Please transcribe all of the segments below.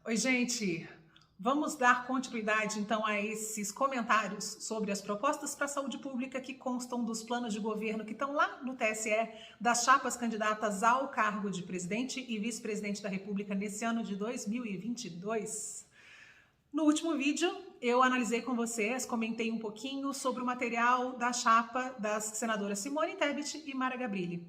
Oi, gente! Vamos dar continuidade, então, a esses comentários sobre as propostas para a saúde pública que constam dos planos de governo que estão lá no TSE, das chapas candidatas ao cargo de presidente e vice-presidente da República nesse ano de 2022. No último vídeo, eu analisei com vocês, comentei um pouquinho sobre o material da chapa das senadoras Simone Tebet e Mara Gabrilli.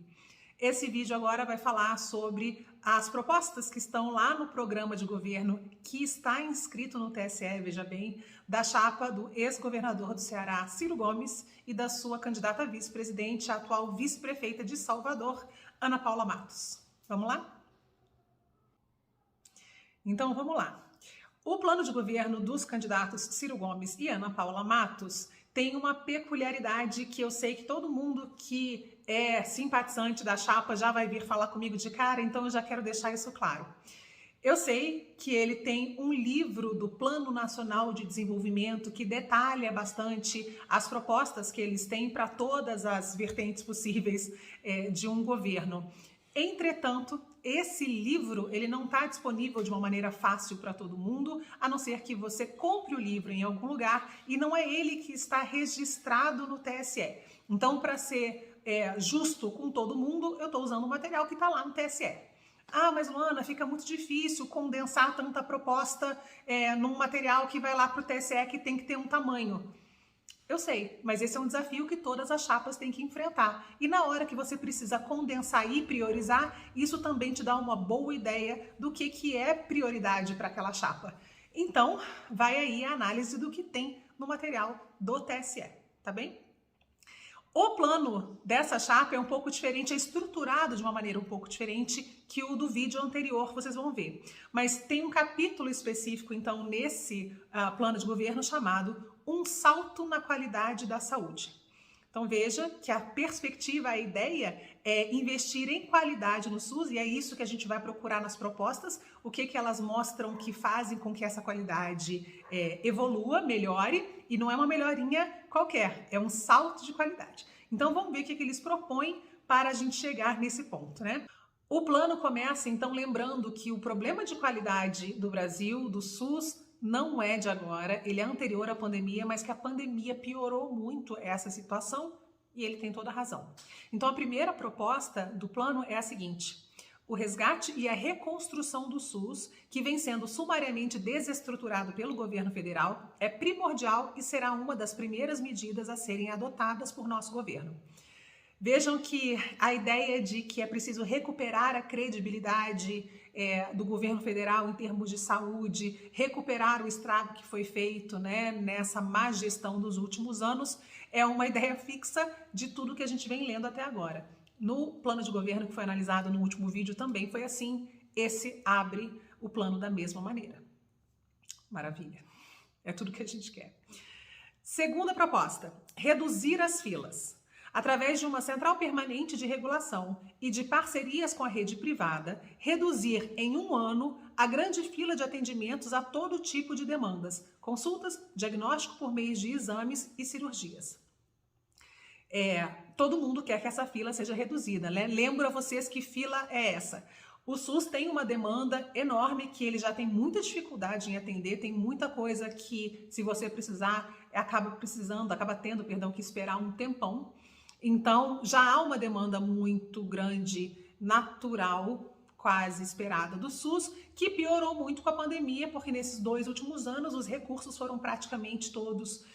Esse vídeo agora vai falar sobre as propostas que estão lá no programa de governo que está inscrito no TSE, veja bem, da chapa do ex-governador do Ceará, Ciro Gomes, e da sua candidata a vice-presidente, a atual vice-prefeita de Salvador, Ana Paula Matos. Vamos lá? Então, vamos lá. O plano de governo dos candidatos Ciro Gomes e Ana Paula Matos tem uma peculiaridade que eu sei que todo mundo que é simpatizante da chapa já vai vir falar comigo de cara, então eu já quero deixar isso claro. Eu sei que ele tem um livro do Plano Nacional de Desenvolvimento que detalha bastante as propostas que eles têm para todas as vertentes possíveis de um governo. Entretanto, esse livro ele não está disponível de uma maneira fácil para todo mundo, a não ser que você compre o livro em algum lugar, e não é ele que está registrado no TSE. Então, para ser justo com todo mundo, eu estou usando o material que está lá no TSE. Ah, mas Luana, fica muito difícil condensar tanta proposta num material que vai lá para o TSE que tem que ter um tamanho. Eu sei, mas esse é um desafio que todas as chapas têm que enfrentar. E na hora que você precisa condensar e priorizar, isso também te dá uma boa ideia do que é prioridade para aquela chapa. Então, vai aí a análise do que tem no material do TSE, tá bem? O plano dessa chapa é um pouco diferente, é estruturado de uma maneira um pouco diferente que o do vídeo anterior, vocês vão ver. Mas tem um capítulo específico, então, nesse plano de governo chamado Um Salto na Qualidade da Saúde. Então veja que a perspectiva, a ideia é investir em qualidade no SUS, e é isso que a gente vai procurar nas propostas, o que elas mostram que fazem com que essa qualidade evolua, melhore, e não é uma melhorinha qualquer, é um salto de qualidade. Então vamos ver o que eles propõem para a gente chegar nesse ponto, né? O plano começa então lembrando que o problema de qualidade do Brasil, do SUS, não é de agora, ele é anterior à pandemia, mas que a pandemia piorou muito essa situação e ele tem toda a razão. Então a primeira proposta do plano é a seguinte: o resgate e a reconstrução do SUS, que vem sendo sumariamente desestruturado pelo governo federal, é primordial e será uma das primeiras medidas a serem adotadas por nosso governo. Vejam que a ideia de que é preciso recuperar a credibilidade do governo federal em termos de saúde, recuperar o estrago que foi feito nessa má gestão dos últimos anos, é uma ideia fixa de tudo que a gente vem lendo até agora. No plano de governo que foi analisado no último vídeo também foi assim, esse abre o plano da mesma maneira. Maravilha, é tudo que a gente quer. Segunda proposta, reduzir as filas. Através de uma central permanente de regulação e de parcerias com a rede privada, reduzir em um ano a grande fila de atendimentos a todo tipo de demandas, consultas, diagnóstico por meio de exames e cirurgias. Todo mundo quer que essa fila seja reduzida, né? Lembro a vocês que fila é essa. O SUS tem uma demanda enorme que ele já tem muita dificuldade em atender, tem muita coisa que, se você precisar, acaba tendo que esperar um tempão. Então, já há uma demanda muito grande, natural, quase esperada do SUS, que piorou muito com a pandemia, porque nesses 2 últimos anos os recursos foram praticamente todos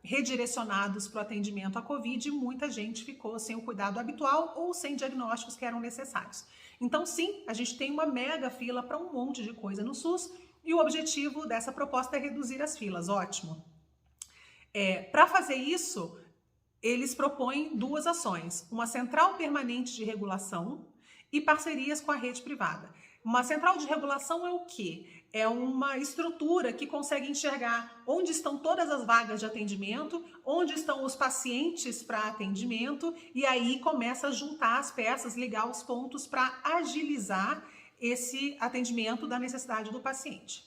redirecionados para o atendimento à Covid e muita gente ficou sem o cuidado habitual ou sem diagnósticos que eram necessários. Então, sim, a gente tem uma mega fila para um monte de coisa no SUS e o objetivo dessa proposta é reduzir as filas, ótimo. Para fazer isso, eles propõem 2 ações, uma central permanente de regulação e parcerias com a rede privada. Uma central de regulação é o quê? É uma estrutura que consegue enxergar onde estão todas as vagas de atendimento, onde estão os pacientes para atendimento, e aí começa a juntar as peças, ligar os pontos para agilizar esse atendimento da necessidade do paciente.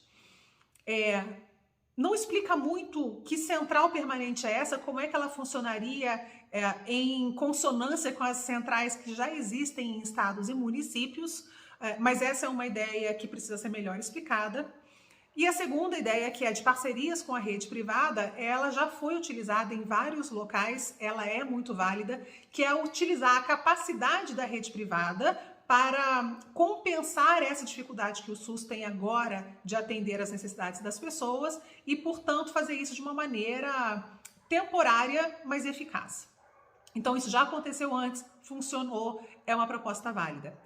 Não explica muito que central permanente é essa, como é que ela funcionaria em consonância com as centrais que já existem em estados e municípios, mas essa é uma ideia que precisa ser melhor explicada. E a segunda ideia, que é de parcerias com a rede privada, ela já foi utilizada em vários locais, ela é muito válida, que é utilizar a capacidade da rede privada para compensar essa dificuldade que o SUS tem agora de atender às necessidades das pessoas e, portanto, fazer isso de uma maneira temporária, mas eficaz. Então, isso já aconteceu antes, funcionou, é uma proposta válida.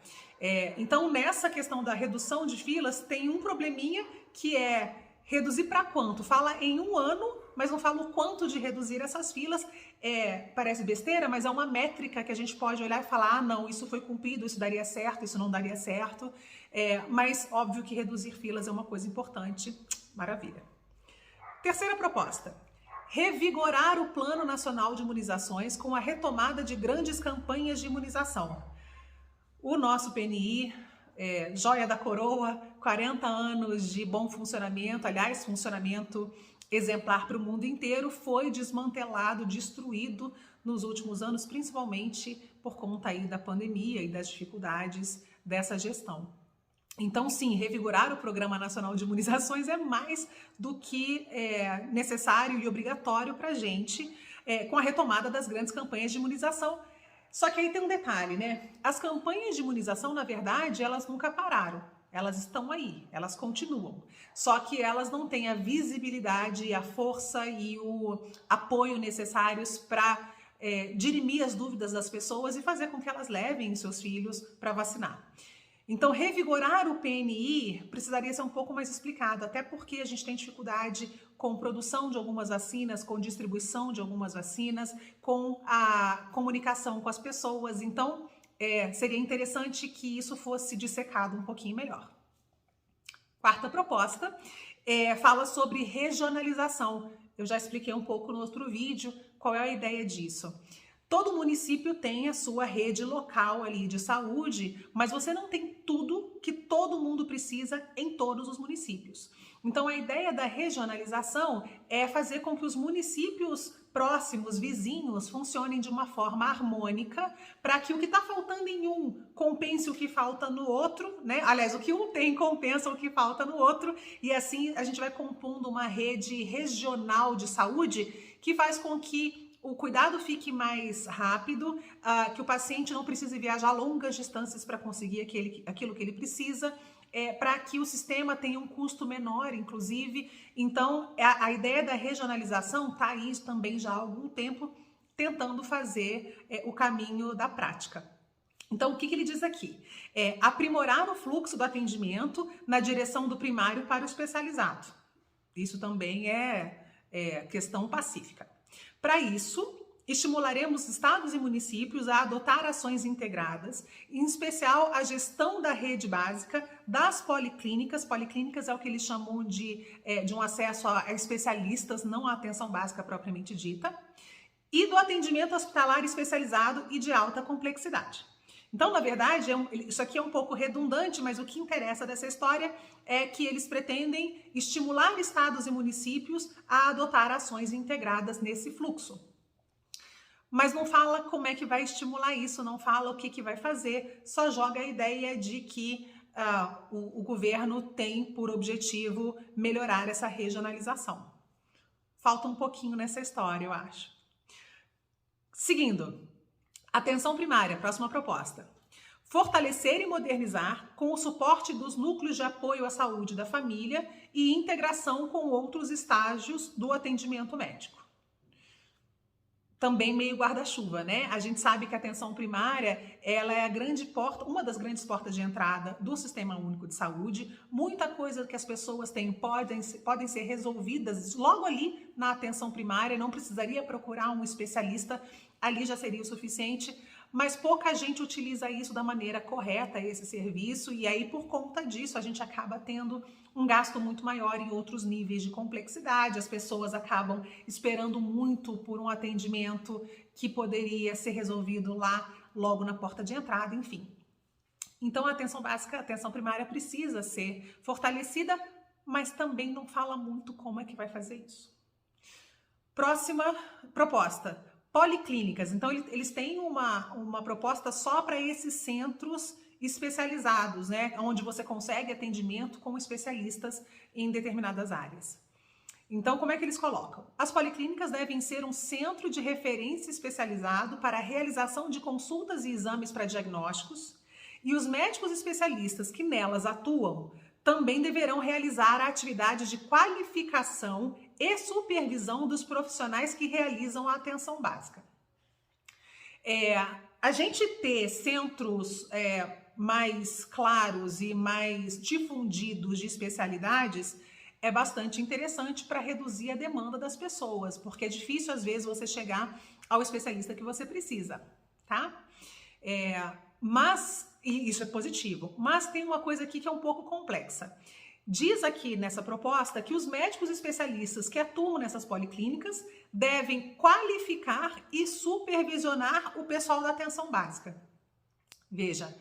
Então, nessa questão da redução de filas, tem um probleminha que é reduzir para quanto? Fala em 1 ano, mas não fala o quanto de reduzir essas filas. Parece besteira, mas é uma métrica que a gente pode olhar e falar, não, isso foi cumprido, isso daria certo, isso não daria certo. Mas óbvio que reduzir filas é uma coisa importante. Maravilha. Terceira proposta. Revigorar o Plano Nacional de Imunizações com a retomada de grandes campanhas de imunização. O nosso PNI, joia da coroa, 40 anos de bom funcionamento, aliás, funcionamento exemplar para o mundo inteiro, foi desmantelado, destruído nos últimos anos, principalmente por conta aí da pandemia e das dificuldades dessa gestão. Então, sim, revigorar o Programa Nacional de Imunizações é mais do que necessário e obrigatório para a gente, com a retomada das grandes campanhas de imunização. Só que aí tem um detalhe, né? As campanhas de imunização, na verdade, elas nunca pararam. Elas estão aí, elas continuam. Só que elas não têm a visibilidade, a força e o apoio necessários para dirimir as dúvidas das pessoas e fazer com que elas levem seus filhos para vacinar. Então, revigorar o PNI precisaria ser um pouco mais explicado, até porque a gente tem dificuldade com produção de algumas vacinas, com distribuição de algumas vacinas, com a comunicação com as pessoas. Então, seria interessante que isso fosse dissecado um pouquinho melhor. Quarta proposta fala sobre regionalização. Eu já expliquei um pouco no outro vídeo qual é a ideia disso. Todo município tem a sua rede local ali de saúde, mas você não tem tudo que todo mundo precisa em todos os municípios. Então, a ideia da regionalização é fazer com que os municípios próximos, vizinhos, funcionem de uma forma harmônica para que o que está faltando em um compense o que falta no outro, né? Aliás, o que um tem compensa o que falta no outro, e assim a gente vai compondo uma rede regional de saúde que faz com que o cuidado fique mais rápido, que o paciente não precise viajar longas distâncias para conseguir aquilo que ele precisa, para que o sistema tenha um custo menor, inclusive. Então, a ideia da regionalização está aí também já há algum tempo, tentando fazer o caminho da prática. Então, o que ele diz aqui? Aprimorar o fluxo do atendimento na direção do primário para o especializado. Isso também é questão pacífica. Para isso, estimularemos estados e municípios a adotar ações integradas, em especial a gestão da rede básica, das policlínicas. Policlínicas é o que eles chamam de um acesso a especialistas, não a atenção básica propriamente dita, e do atendimento hospitalar especializado e de alta complexidade. Então, na verdade, isso aqui é um pouco redundante, mas o que interessa dessa história é que eles pretendem estimular estados e municípios a adotar ações integradas nesse fluxo. Mas não fala como é que vai estimular isso, não fala o que vai fazer, só joga a ideia de que o governo tem por objetivo melhorar essa regionalização. Falta um pouquinho nessa história, eu acho. Seguindo. Atenção primária, próxima proposta. Fortalecer e modernizar com o suporte dos núcleos de apoio à saúde da família e integração com outros estágios do atendimento médico. Também meio guarda-chuva, né? A gente sabe que a atenção primária, ela é a grande porta, uma das grandes portas de entrada do Sistema Único de Saúde. Muita coisa que as pessoas têm podem ser resolvidas logo ali na atenção primária, não precisaria procurar um especialista, ali já seria o suficiente, mas pouca gente utiliza isso da maneira correta, esse serviço, e aí por conta disso a gente acaba tendo um gasto muito maior em outros níveis de complexidade, as pessoas acabam esperando muito por um atendimento que poderia ser resolvido lá logo na porta de entrada, enfim. Então a atenção básica, a atenção primária precisa ser fortalecida, mas também não fala muito como é que vai fazer isso. Próxima proposta. Policlínicas. Então, eles têm uma proposta só para esses centros especializados, né? Onde você consegue atendimento com especialistas em determinadas áreas. Então, como é que eles colocam? As policlínicas devem ser um centro de referência especializado para a realização de consultas e exames para diagnósticos, e os médicos especialistas que nelas atuam também deverão realizar a atividade de qualificação e supervisão dos profissionais que realizam a atenção básica. A gente ter centros mais claros e mais difundidos de especialidades é bastante interessante para reduzir a demanda das pessoas, porque é difícil, às vezes, você chegar ao especialista que você precisa, tá? E isso é positivo, mas tem uma coisa aqui que é um pouco complexa. Diz aqui nessa proposta que os médicos especialistas que atuam nessas policlínicas devem qualificar e supervisionar o pessoal da atenção básica. Veja,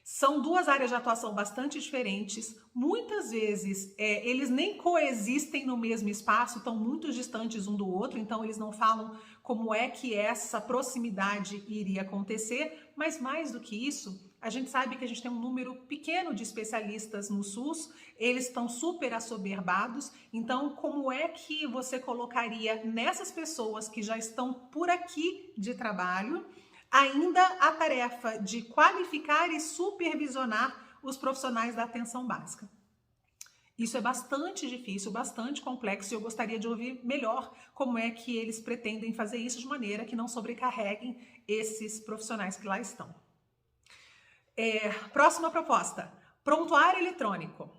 são duas áreas de atuação bastante diferentes. Muitas vezes eles nem coexistem no mesmo espaço, estão muito distantes um do outro, então eles não falam como é que essa proximidade iria acontecer, mas mais do que isso, a gente sabe que a gente tem um número pequeno de especialistas no SUS, eles estão super assoberbados, então como é que você colocaria nessas pessoas que já estão por aqui de trabalho ainda a tarefa de qualificar e supervisionar os profissionais da atenção básica? Isso é bastante difícil, bastante complexo, e eu gostaria de ouvir melhor como é que eles pretendem fazer isso de maneira que não sobrecarreguem esses profissionais que lá estão. Próxima proposta, prontuário eletrônico.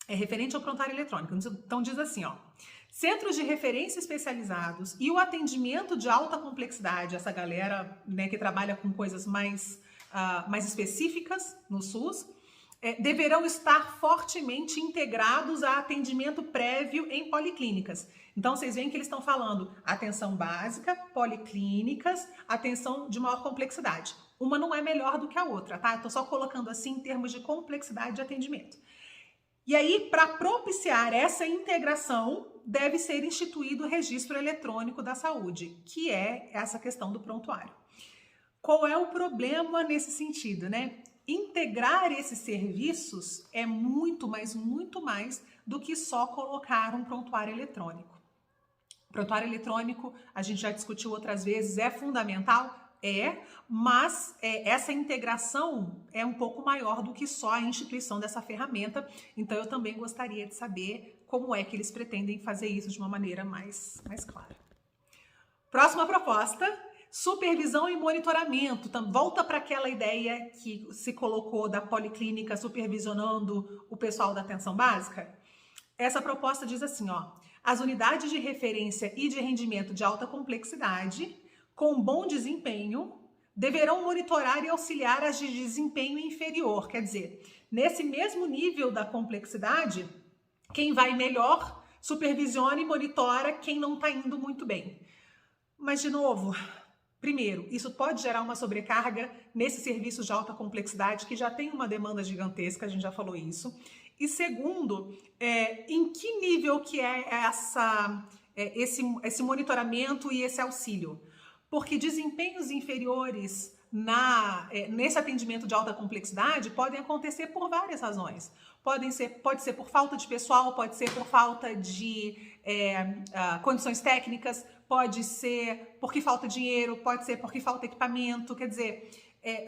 É referente ao prontuário eletrônico. Então diz assim, ó: centros de referência especializados e o atendimento de alta complexidade, essa galera, né, que trabalha com coisas mais específicas no SUS, deverão estar fortemente integrados a atendimento prévio em policlínicas. Então, vocês veem que eles estão falando atenção básica, policlínicas, atenção de maior complexidade. Uma não é melhor do que a outra, tá? Estou só colocando assim em termos de complexidade de atendimento. E aí, para propiciar essa integração, deve ser instituído o registro eletrônico da saúde, que é essa questão do prontuário. Qual é o problema nesse sentido, né? Integrar esses serviços é muito mais do que só colocar um prontuário eletrônico. O prontuário eletrônico, a gente já discutiu outras vezes, é fundamental? Mas essa integração é um pouco maior do que só a instituição dessa ferramenta, então eu também gostaria de saber como é que eles pretendem fazer isso de uma maneira mais clara. Próxima proposta, supervisão e monitoramento. Então, volta para aquela ideia que se colocou da policlínica supervisionando o pessoal da atenção básica. Essa proposta diz assim, ó: as unidades de referência e de rendimento de alta complexidade com bom desempenho deverão monitorar e auxiliar as de desempenho inferior. Quer dizer, nesse mesmo nível da complexidade, quem vai melhor supervisiona e monitora quem não está indo muito bem. Mas, de novo, primeiro, isso pode gerar uma sobrecarga nesses serviços de alta complexidade que já tem uma demanda gigantesca, a gente já falou isso. E segundo, em que nível que é esse monitoramento e esse auxílio? Porque desempenhos inferiores nesse atendimento de alta complexidade podem acontecer por várias razões. Pode ser por falta de pessoal, pode ser por falta de condições técnicas, pode ser porque falta dinheiro, pode ser porque falta equipamento. Quer dizer,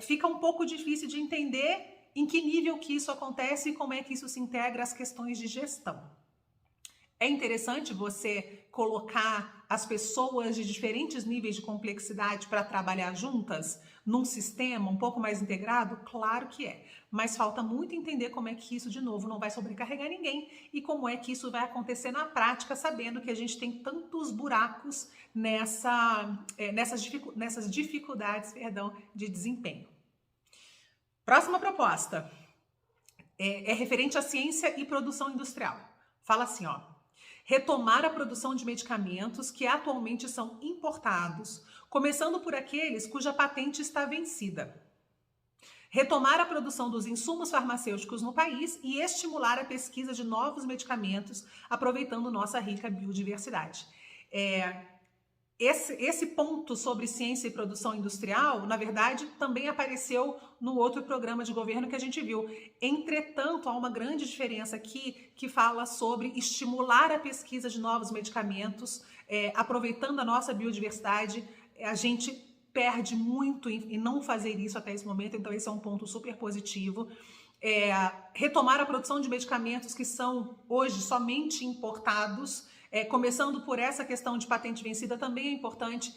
fica um pouco difícil de entender em que nível que isso acontece e como é que isso se integra às questões de gestão. É interessante você colocar as pessoas de diferentes níveis de complexidade para trabalhar juntas num sistema um pouco mais integrado? Claro que é, mas falta muito entender como é que isso, de novo, não vai sobrecarregar ninguém e como é que isso vai acontecer na prática, sabendo que a gente tem tantos buracos nessas dificuldades, de desempenho. Próxima proposta é referente à ciência e produção industrial. Fala assim, ó: retomar a produção de medicamentos que atualmente são importados, começando por aqueles cuja patente está vencida. Retomar a produção dos insumos farmacêuticos no país e estimular a pesquisa de novos medicamentos, aproveitando nossa rica biodiversidade. esse ponto sobre ciência e produção industrial, na verdade, também apareceu no outro programa de governo que a gente viu. Entretanto, há uma grande diferença aqui que fala sobre estimular a pesquisa de novos medicamentos, aproveitando a nossa biodiversidade. A gente perde muito em não fazer isso até esse momento, então esse é um ponto super positivo. Retomar a produção de medicamentos que são hoje somente importados, começando por essa questão de patente vencida, também é importante.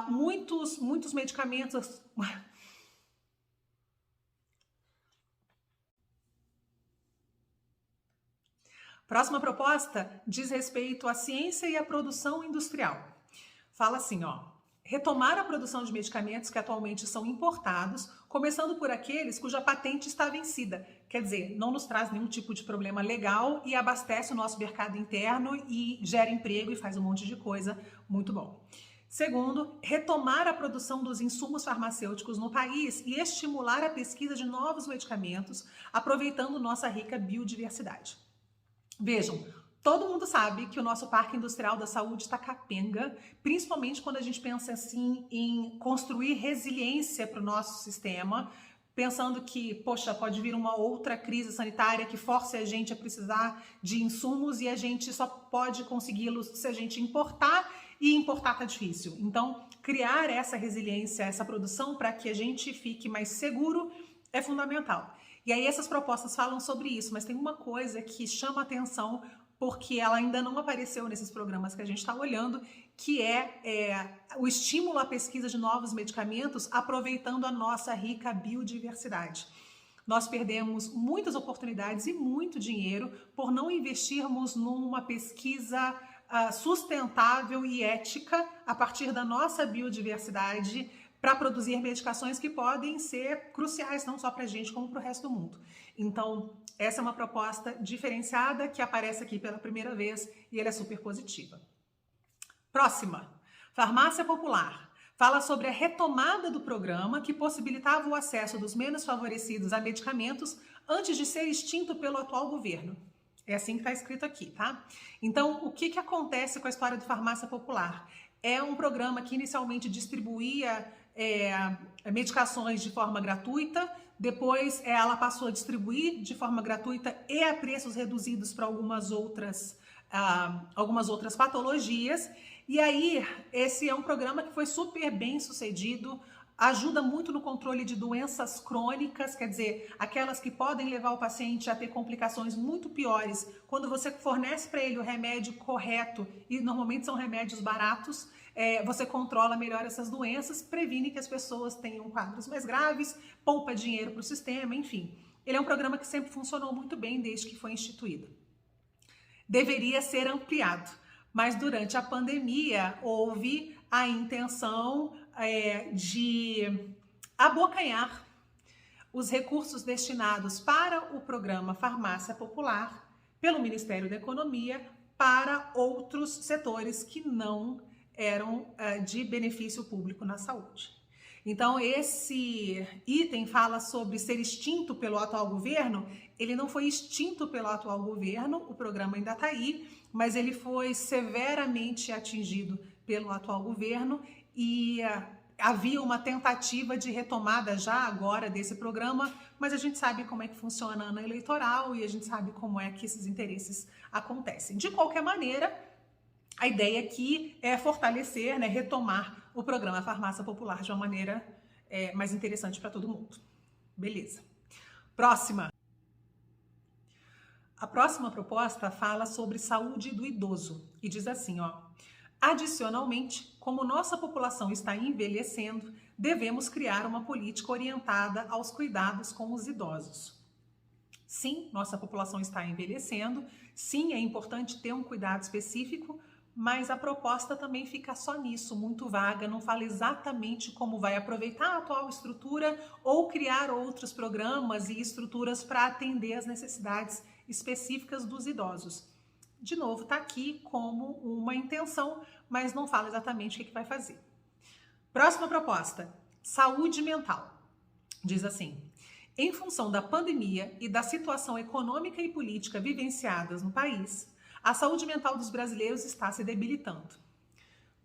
Muitos medicamentos... Próxima proposta diz respeito à ciência e à produção industrial. Fala assim, retomar a produção de medicamentos que atualmente são importados, começando por aqueles cuja patente está vencida. Quer dizer, não nos traz nenhum tipo de problema legal e abastece o nosso mercado interno e gera emprego e faz um monte de coisa muito bom. Segundo, retomar a produção dos insumos farmacêuticos no país e estimular a pesquisa de novos medicamentos, aproveitando nossa rica biodiversidade. Vejam, todo mundo sabe que o nosso parque industrial da saúde está capenga, principalmente quando a gente pensa assim em construir resiliência para o nosso sistema, pensando que, poxa, pode vir uma outra crise sanitária que force a gente a precisar de insumos e a gente só pode consegui-los se a gente importar, e importar tá difícil. Então, criar essa resiliência, essa produção para que a gente fique mais seguro é fundamental. E aí essas propostas falam sobre isso, mas tem uma coisa que chama atenção porque ela ainda não apareceu nesses programas que a gente está olhando, que é o estímulo à pesquisa de novos medicamentos, aproveitando a nossa rica biodiversidade. Nós perdemos muitas oportunidades e muito dinheiro por não investirmos numa pesquisa sustentável e ética a partir da nossa biodiversidade, para produzir medicações que podem ser cruciais, não só para a gente, como para o resto do mundo. Então, essa é uma proposta diferenciada que aparece aqui pela primeira vez e ela é super positiva. Próxima, farmácia popular. Fala sobre a retomada do programa que possibilitava o acesso dos menos favorecidos a medicamentos antes de ser extinto pelo atual governo. É assim que está escrito aqui, tá? Então, o que acontece com a história do farmácia popular? É um programa que inicialmente distribuía medicações de forma gratuita, depois ela passou a distribuir de forma gratuita e a preços reduzidos para algumas outras patologias. E aí, esse é um programa que foi super bem sucedido, ajuda muito no controle de doenças crônicas, quer dizer, aquelas que podem levar o paciente a ter complicações muito piores. Quando você fornece para ele o remédio correto, e normalmente são remédios baratos, você controla melhor essas doenças, previne que as pessoas tenham quadros mais graves, poupa dinheiro para o sistema, enfim. Ele é um programa que sempre funcionou muito bem desde que foi instituído. Deveria ser ampliado, mas durante a pandemia houve a intenção de abocanhar os recursos destinados para o programa Farmácia Popular pelo Ministério da Economia para outros setores que não eram de benefício público na saúde. Então, esse item fala sobre ser extinto pelo atual governo. Ele não foi extinto pelo atual governo, o programa ainda está aí, mas ele foi severamente atingido pelo atual governo e havia uma tentativa de retomada já agora desse programa, mas a gente sabe como é que funciona a ano eleitoral e a gente sabe como é que esses interesses acontecem. De qualquer maneira, a ideia aqui é fortalecer, retomar o programa Farmácia Popular de uma maneira mais interessante para todo mundo. Beleza. Próxima. A próxima proposta fala sobre saúde do idoso e diz assim, adicionalmente, como nossa população está envelhecendo, devemos criar uma política orientada aos cuidados com os idosos. Sim, nossa população está envelhecendo, sim, é importante ter um cuidado específico, mas a proposta também fica só nisso, muito vaga, não fala exatamente como vai aproveitar a atual estrutura ou criar outros programas e estruturas para atender as necessidades específicas dos idosos. De novo, está aqui como uma intenção, mas não fala exatamente o que vai fazer. Próxima proposta, saúde mental. Diz assim, em função da pandemia e da situação econômica e política vivenciadas no país, a saúde mental dos brasileiros está se debilitando.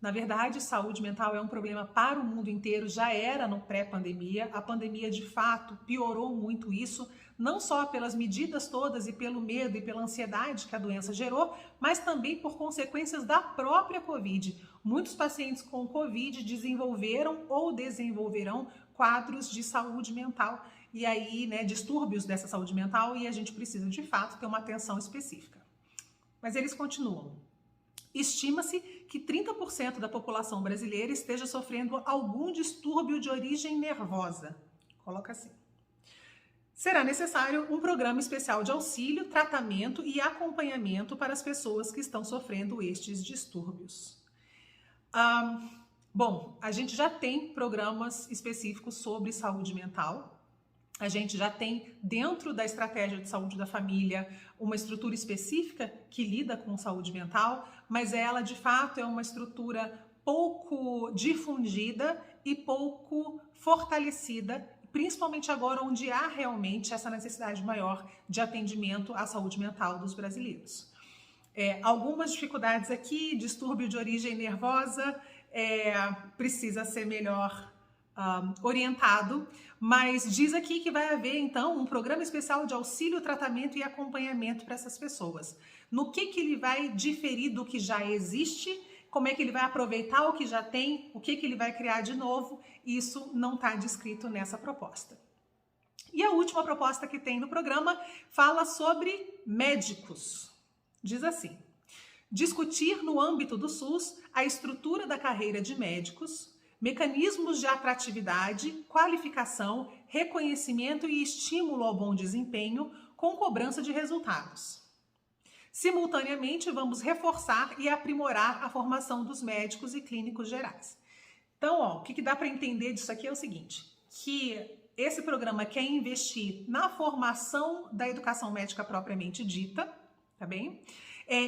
Na verdade, saúde mental é um problema para o mundo inteiro, já era no pré-pandemia. A pandemia, de fato, piorou muito isso, não só pelas medidas todas e pelo medo e pela ansiedade que a doença gerou, mas também por consequências da própria Covid. Muitos pacientes com Covid desenvolveram ou desenvolverão quadros de saúde mental e aí, né, distúrbios dessa saúde mental, e a gente precisa, de fato, ter uma atenção específica. Mas eles continuam. Estima-se que 30% da população brasileira esteja sofrendo algum distúrbio de origem nervosa. Coloca assim. Será necessário um programa especial de auxílio, tratamento e acompanhamento para as pessoas que estão sofrendo estes distúrbios. Bom, a gente já tem programas específicos sobre saúde mental. A gente já tem, dentro da estratégia de saúde da família, uma estrutura específica que lida com saúde mental, mas ela, de fato, é uma estrutura pouco difundida e pouco fortalecida, principalmente agora onde há realmente essa necessidade maior de atendimento à saúde mental dos brasileiros. Algumas dificuldades aqui, distúrbio de origem nervosa, precisa ser melhor orientado, mas diz aqui que vai haver, então, um programa especial de auxílio, tratamento e acompanhamento para essas pessoas. No que ele vai diferir do que já existe, como é que ele vai aproveitar o que já tem, o que ele vai criar de novo, isso não está descrito nessa proposta. E a última proposta que tem no programa fala sobre médicos. Diz assim: discutir no âmbito do SUS a estrutura da carreira de médicos, mecanismos de atratividade, qualificação, reconhecimento e estímulo ao bom desempenho com cobrança de resultados. Simultaneamente, vamos reforçar e aprimorar a formação dos médicos e clínicos gerais. Então, o que dá para entender disso aqui é o seguinte, que esse programa quer investir na formação da educação médica propriamente dita, tá bem?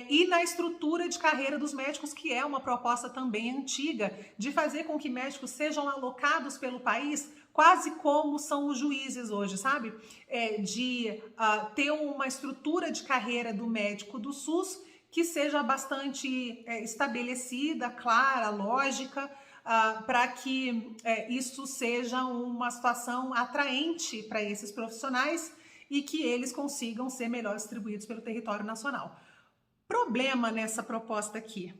E na estrutura de carreira dos médicos, que é uma proposta também antiga, de fazer com que médicos sejam alocados pelo país, quase como são os juízes hoje, sabe? De ter uma estrutura de carreira do médico do SUS que seja bastante estabelecida, clara, lógica, para que isso seja uma situação atraente para esses profissionais e que eles consigam ser melhor distribuídos pelo território nacional. Problema nessa proposta aqui.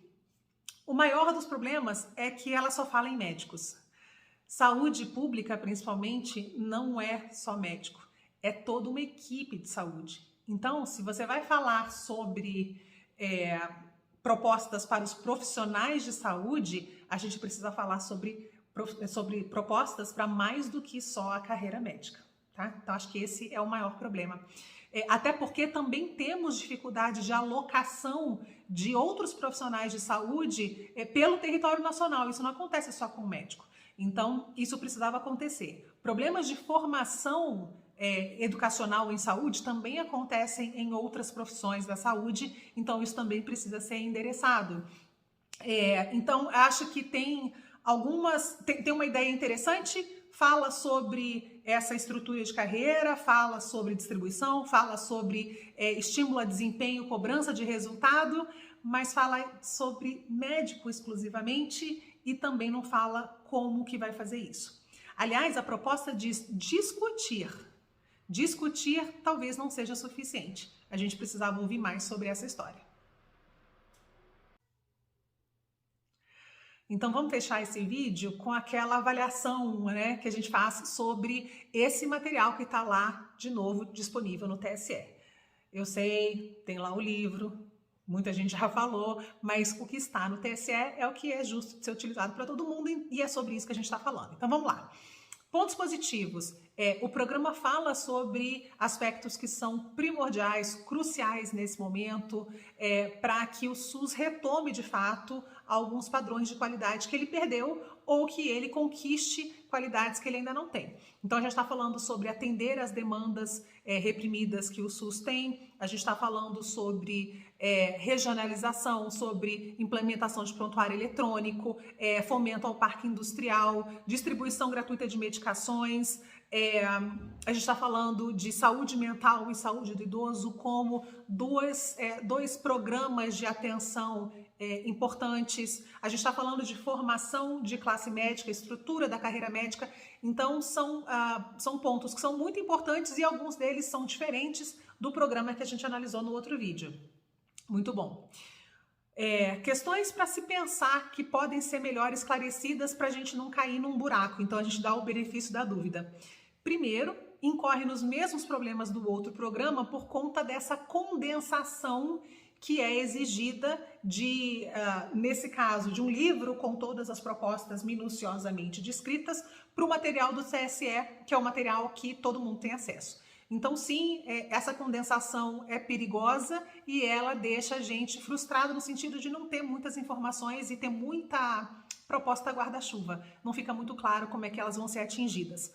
O maior dos problemas é que ela só fala em médicos. Saúde pública, principalmente, não é só médico. É toda uma equipe de saúde. Então, se você vai falar sobre propostas para os profissionais de saúde, a gente precisa falar sobre propostas para mais do que só a carreira médica. Tá? Então, acho que esse é o maior problema. Até porque também temos dificuldade de alocação de outros profissionais de saúde pelo território nacional. Isso não acontece só com o médico. Então, isso precisava acontecer. Problemas de formação educacional em saúde também acontecem em outras profissões da saúde, então isso também precisa ser endereçado. Então, acho que tem uma ideia interessante, fala sobre essa estrutura de carreira, fala sobre distribuição, fala sobre estímulo a desempenho, cobrança de resultado, mas fala sobre médico exclusivamente e também não fala como que vai fazer isso. Aliás, a proposta diz discutir. Discutir talvez não seja suficiente. A gente precisava ouvir mais sobre essa história. Então vamos fechar esse vídeo com aquela avaliação, né, que a gente faz sobre esse material que está lá, de novo, disponível no TSE. Eu sei, tem lá o livro, muita gente já falou, mas o que está no TSE é o que é justo de ser utilizado para todo mundo e é sobre isso que a gente está falando. Então vamos lá. Pontos positivos. O programa fala sobre aspectos que são primordiais, cruciais nesse momento, para que o SUS retome de fato alguns padrões de qualidade que ele perdeu ou que ele conquiste qualidades que ele ainda não tem. Então a gente está falando sobre atender as demandas reprimidas que o SUS tem, a gente está falando sobre regionalização, sobre implementação de prontuário eletrônico, fomento ao parque industrial, distribuição gratuita de medicações. A gente está falando de saúde mental e saúde do idoso como dois programas de atenção importantes. A gente está falando de formação de classe médica, estrutura da carreira médica, então são pontos que são muito importantes e alguns deles são diferentes do programa que a gente analisou no outro vídeo. Muito bom. Questões para se pensar que podem ser melhor esclarecidas para a gente não cair num buraco, então a gente dá o benefício da dúvida. Primeiro, incorre nos mesmos problemas do outro programa por conta dessa condensação que é exigida nesse caso, de um livro com todas as propostas minuciosamente descritas para o material do TSE, que é o material que todo mundo tem acesso. Então, sim, essa condensação é perigosa e ela deixa a gente frustrado no sentido de não ter muitas informações e ter muita proposta guarda-chuva. Não fica muito claro como é que elas vão ser atingidas.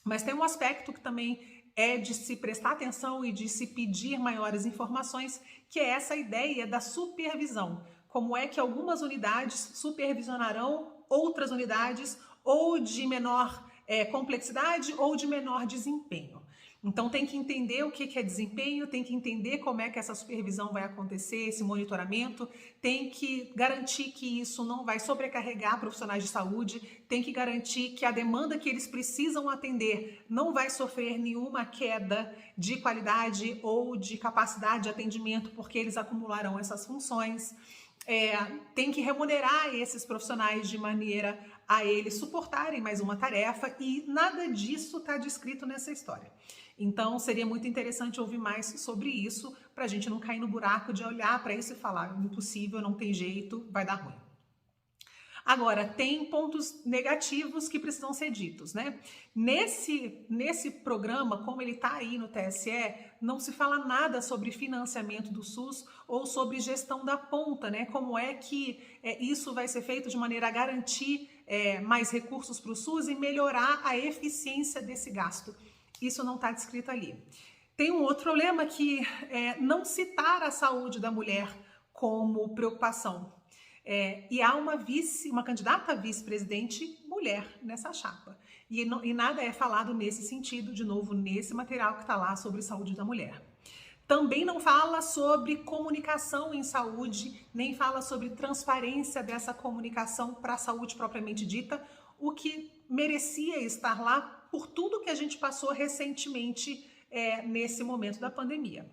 Mas tem um aspecto que também é de se prestar atenção e de se pedir maiores informações, que é essa ideia da supervisão. Como é que algumas unidades supervisionarão outras unidades ou de menor complexidade ou de menor desempenho. Então tem que entender o que é desempenho, tem que entender como é que essa supervisão vai acontecer, esse monitoramento, tem que garantir que isso não vai sobrecarregar profissionais de saúde, tem que garantir que a demanda que eles precisam atender não vai sofrer nenhuma queda de qualidade ou de capacidade de atendimento, porque eles acumularão essas funções. Tem que remunerar esses profissionais de maneira a eles suportarem mais uma tarefa e nada disso está descrito nessa história. Então, seria muito interessante ouvir mais sobre isso, para a gente não cair no buraco de olhar para isso e falar, impossível, não tem jeito, vai dar ruim. Agora, tem pontos negativos que precisam ser ditos, né? Nesse programa, como ele está aí no TSE, não se fala nada sobre financiamento do SUS ou sobre gestão da ponta, né? Como é que isso vai ser feito de maneira a garantir mais recursos para o SUS e melhorar a eficiência desse gasto. Isso não está descrito ali. Tem um outro problema que é não citar a saúde da mulher como preocupação. E há uma candidata a vice-presidente mulher nessa chapa. E nada é falado nesse sentido, de novo, nesse material que está lá sobre saúde da mulher. Também não fala sobre comunicação em saúde, nem fala sobre transparência dessa comunicação para a saúde propriamente dita, o que merecia estar lá por tudo que a gente passou recentemente nesse momento da pandemia.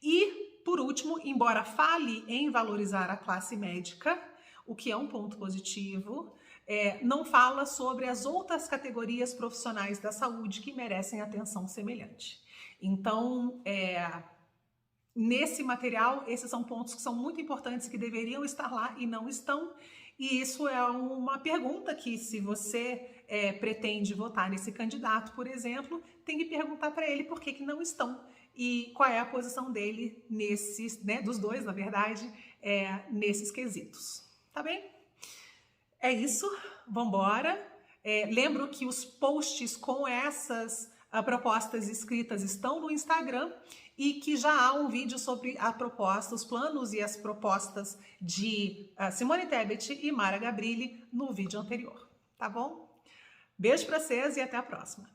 E, por último, embora fale em valorizar a classe médica, o que é um ponto positivo, não fala sobre as outras categorias profissionais da saúde que merecem atenção semelhante. Então, nesse material, esses são pontos que são muito importantes, que deveriam estar lá e não estão. E isso é uma pergunta que, se você pretende votar nesse candidato, por exemplo, tem que perguntar para ele por que não estão e qual é a posição dele nesses, dos dois, na verdade, nesses quesitos. Tá bem? É isso, vamos embora. Lembro que os posts com essas propostas escritas estão no Instagram e que já há um vídeo sobre a proposta, os planos e as propostas de Simone Tebet e Mara Gabrilli no vídeo anterior, tá bom? Beijo para vocês e até a próxima!